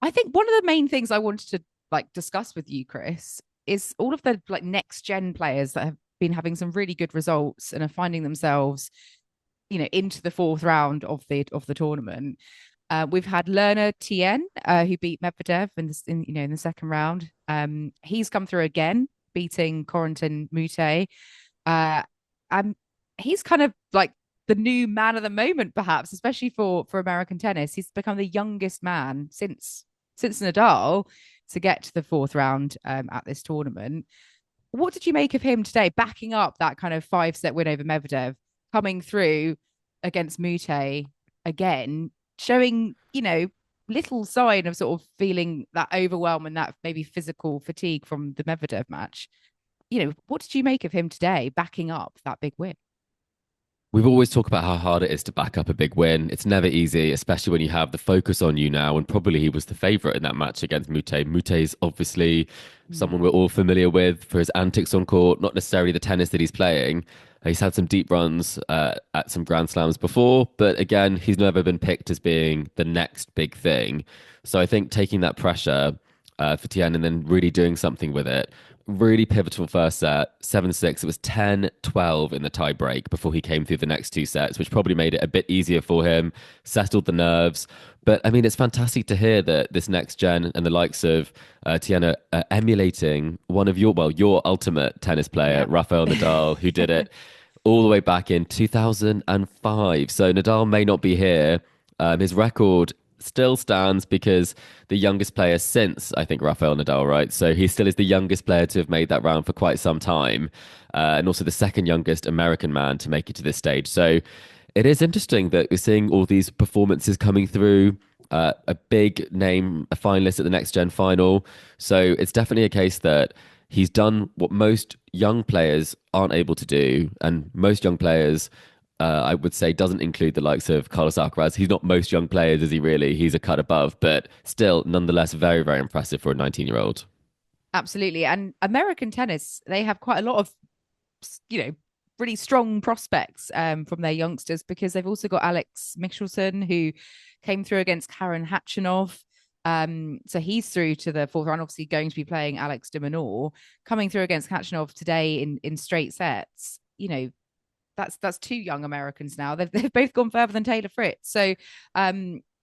I think one of the main things I wanted to discuss with you, Chris, is all of the next gen players that have been having some really good results and are finding themselves, into the fourth round of the tournament. We've had Lerner Tien, who beat Medvedev in the second round. He's come through again, beating Corentin Moutet. Uh, and he's kind of like the new man of the moment, perhaps, especially for American tennis. He's become the youngest man since Nadal to get to the fourth round at this tournament. What did you make of him today, backing up that kind of 5-set win over Medvedev, coming through against Mute again, showing, little sign of sort of feeling that overwhelm and that maybe physical fatigue from the Medvedev match? What did you make of him today, backing up that big win? We've always talked about how hard it is to back up a big win. It's never easy, especially when you have the focus on you now. And probably he was the favourite in that match against Mute. Mute's obviously someone Yeah. we're all familiar with for his antics on court, not necessarily the tennis that he's playing. He's had some deep runs at some Grand Slams before, but again, he's never been picked as being the next big thing. So I think taking that pressure for Tien and then really doing something with it. Really pivotal first set, 7-6. It was 10-12 in the tie break before he came through the next two sets, which probably made it a bit easier for him, settled the nerves. But I mean, it's fantastic to hear that this next gen and the likes of Tien are emulating one of your ultimate tennis player, Yeah. Rafael Nadal, who did it all the way back in 2005. So Nadal may not be here. His record still stands because the youngest player since, I think, Rafael Nadal, right? So he still is the youngest player to have made that round for quite some time, and also the second youngest American man to make it to this stage. So it is interesting that we're seeing all these performances coming through. A big name, a finalist at the Next Gen final. So it's definitely a case that he's done what most young players aren't able to do, and most young players I would say doesn't include the likes of Carlos Alcaraz. He's not most young players, is he really? He's a cut above, but still, nonetheless, very, very impressive for a 19-year-old. Absolutely. And American tennis, they have quite a lot of, you know, really strong prospects from their youngsters, because they've also got Alex Michelson, who came through against Karen Khachenov. So he's through to the fourth round, obviously going to be playing Alex de Minaur, coming through against Khachenov today in straight sets. That's two young Americans now. They've both gone further than Taylor Fritz. So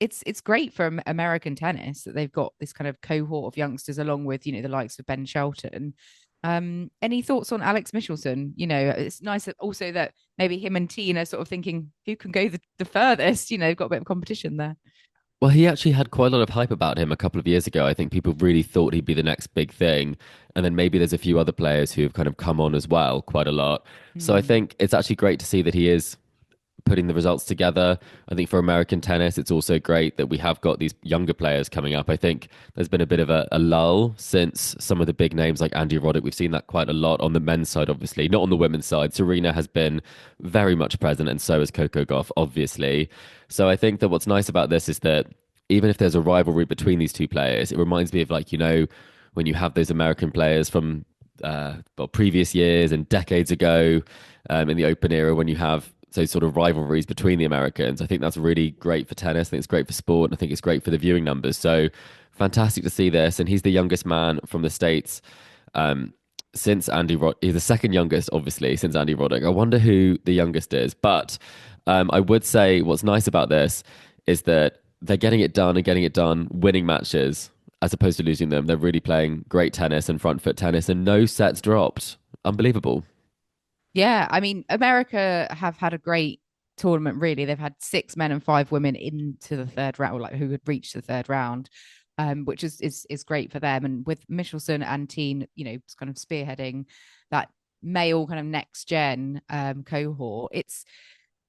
it's great for American tennis that they've got this kind of cohort of youngsters, along with the likes of Ben Shelton. Any thoughts on Alex Michelson? It's nice that also that maybe him and Tina are sort of thinking who can go the furthest. They've got a bit of competition there. Well, he actually had quite a lot of hype about him a couple of years ago. I think people really thought he'd be the next big thing. And then maybe there's a few other players who have kind of come on as well, quite a lot. So I Hmm. think it's actually great to see that he is putting the results together. I think for American tennis, it's also great that we have got these younger players coming up. I think there's been a bit of a lull since some of the big names like Andy Roddick. We've seen that quite a lot on the men's side, obviously, not on the women's side. Serena has been very much present, and so has Coco Gauff, obviously. So I think that what's nice about this is that even if there's a rivalry between these two players, it reminds me of when you have those American players from previous years and decades ago in the Open era when you have those sort of rivalries between the Americans. I think that's really great for tennis. I think it's great for sport. And I think it's great for the viewing numbers. So fantastic to see this. And he's the youngest man from the States um, since Andy Rod. He's the second youngest, obviously, since Andy Roddick. I wonder who the youngest is. But I would say what's nice about this is that they're getting it done and getting it done, winning matches as opposed to losing them. They're really playing great tennis and front foot tennis and no sets dropped. Unbelievable. Yeah, I mean, America have had a great tournament, really. They've had 6 men and 5 women into the third round, like who had reached the third round, which is great for them. And with Michelson and Teen, it's kind of spearheading that male kind of next gen cohort. It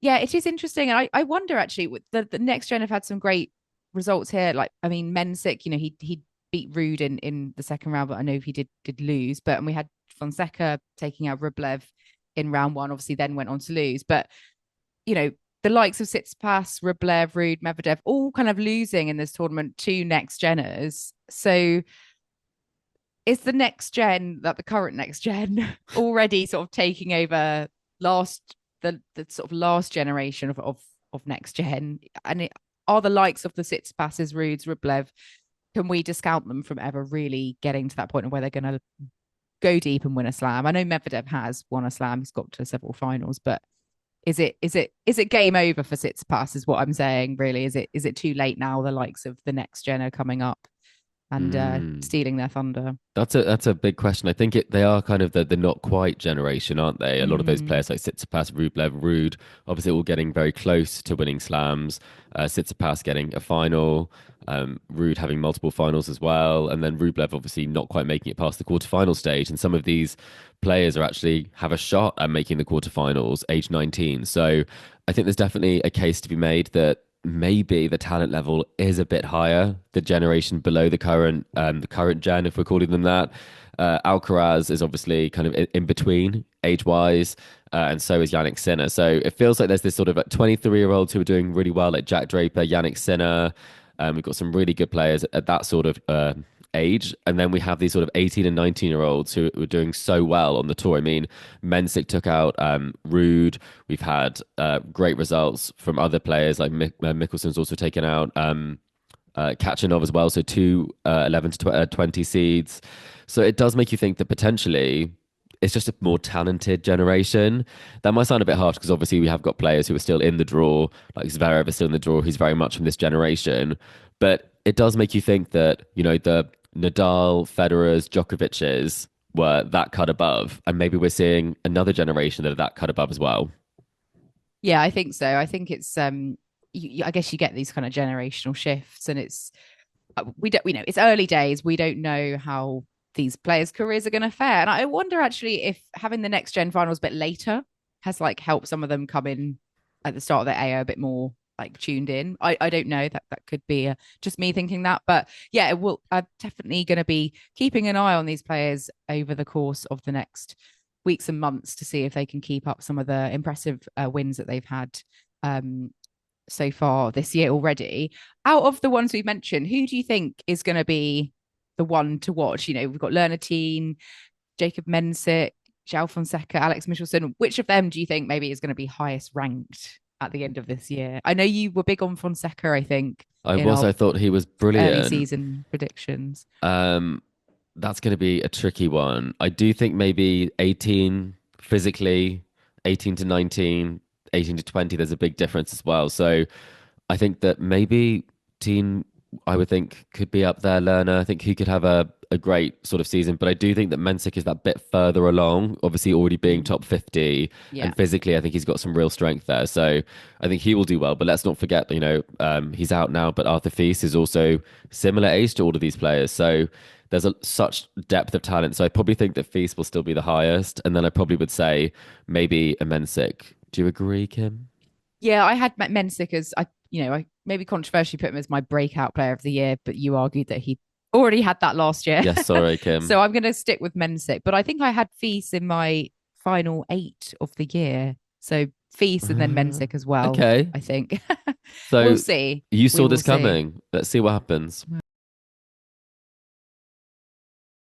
is interesting. And I wonder actually, with the next gen have had some great results here. Like, I mean, Mensik, he beat Ruud in the second round, but I know he did lose. And we had Fonseca taking out Rublev in round one, obviously then went on to lose. But, you know, the likes of Tsitsipas, Rublev, Ruud, Medvedev, all kind of losing in this tournament to next geners. So is the next gen, that the current next gen, already sort of taking over the sort of last generation of next gen? And are the likes of the Tsitsipas's, Ruud's, Rublev can we discount them from ever really getting to that point of where they're going to go deep and win a slam? I know Medvedev has won a slam; he's got to several finals, but is it game over for Tsitsipas? Is what I'm saying. Really, is it too late now? The likes of the next gen are coming up and Mm. stealing their thunder. That's a big question. I think they are kind of the not quite generation, aren't they? A lot of those Mm. players like Tsitsipas, Rublev, Ruud, obviously all getting very close to winning slams. Tsitsipas getting a final, Ruud having multiple finals as well, and then Rublev obviously not quite making it past the quarterfinal stage. And some of these players are actually have a shot at making the quarterfinals, age 19. So I think there's definitely a case to be made that maybe the talent level is a bit higher, the generation below the current gen, if we're calling them that. Alcaraz is obviously kind of in between age wise, and so is Yannick Sinner. So it feels like there's this sort of like 23-year-olds who are doing really well, like Jack Draper, Yannick Sinner. We've got some really good players at that sort of age. And then we have these sort of 18 and 19-year-olds who were doing so well on the tour. I mean, Mensik took out Ruud. We've had great results from other players like Michelson's also taken out Khachenov as well. So two 11 to 20 seeds. So it does make you think that potentially it's just a more talented generation. That might sound a bit harsh because obviously we have got players who are still in the draw, like Zverev is still in the draw, who's very much from this generation. But it does make you think that, the Nadal, Federer's, Djokovic's were that cut above. And maybe we're seeing another generation that are that cut above as well. Yeah, I think so. I think it's I guess you get these kind of generational shifts, and we know it's early days. We don't know how these players' careers are going to fare, and I wonder actually if having the next gen finals a bit later has like helped some of them come in at the start of their AO a bit more like tuned in. I don't know, that could be just me thinking that, but yeah, it will. I'm definitely going to be keeping an eye on these players over the course of the next weeks and months to see if they can keep up some of the impressive wins that they've had um, so far this year already. Out of the ones we've mentioned, who do you think is going to be the one to watch? We've got Tien, Jacob Mensik, Joao Fonseca, Alex Michelson. Which of them do you think maybe is going to be highest ranked at the end of this year? I know you were big on Fonseca, I think, in our I thought he was early brilliant. season predictions. Um, that's going to be a tricky one. I do think maybe 18 physically, 18 to 19, 18 to 20, there's a big difference as well. So I think that maybe Teen, I would think, could be up there. Lerner, I think he could have a great sort of season. But I do think that Mensik is that bit further along, obviously already being top 50. Yeah. And physically, I think he's got some real strength there. So I think he will do well. But let's not forget, he's out now, but Arthur Fils is also similar age to all of these players. So there's such depth of talent. So I probably think that Fils will still be the highest. And then I probably would say maybe a Mensik. Do you agree, Kim? Yeah, I had Mensik as I maybe controversially put him as my breakout player of the year, but you argued that he already had that last year. Yes, sorry, Kim. So I'm going to stick with Mensik, but I think I had Fils in my final 8 of the year. So Fils and then Mensik as well, Okay. I think. We'll So see. you We saw will this see. coming. Let's see what happens.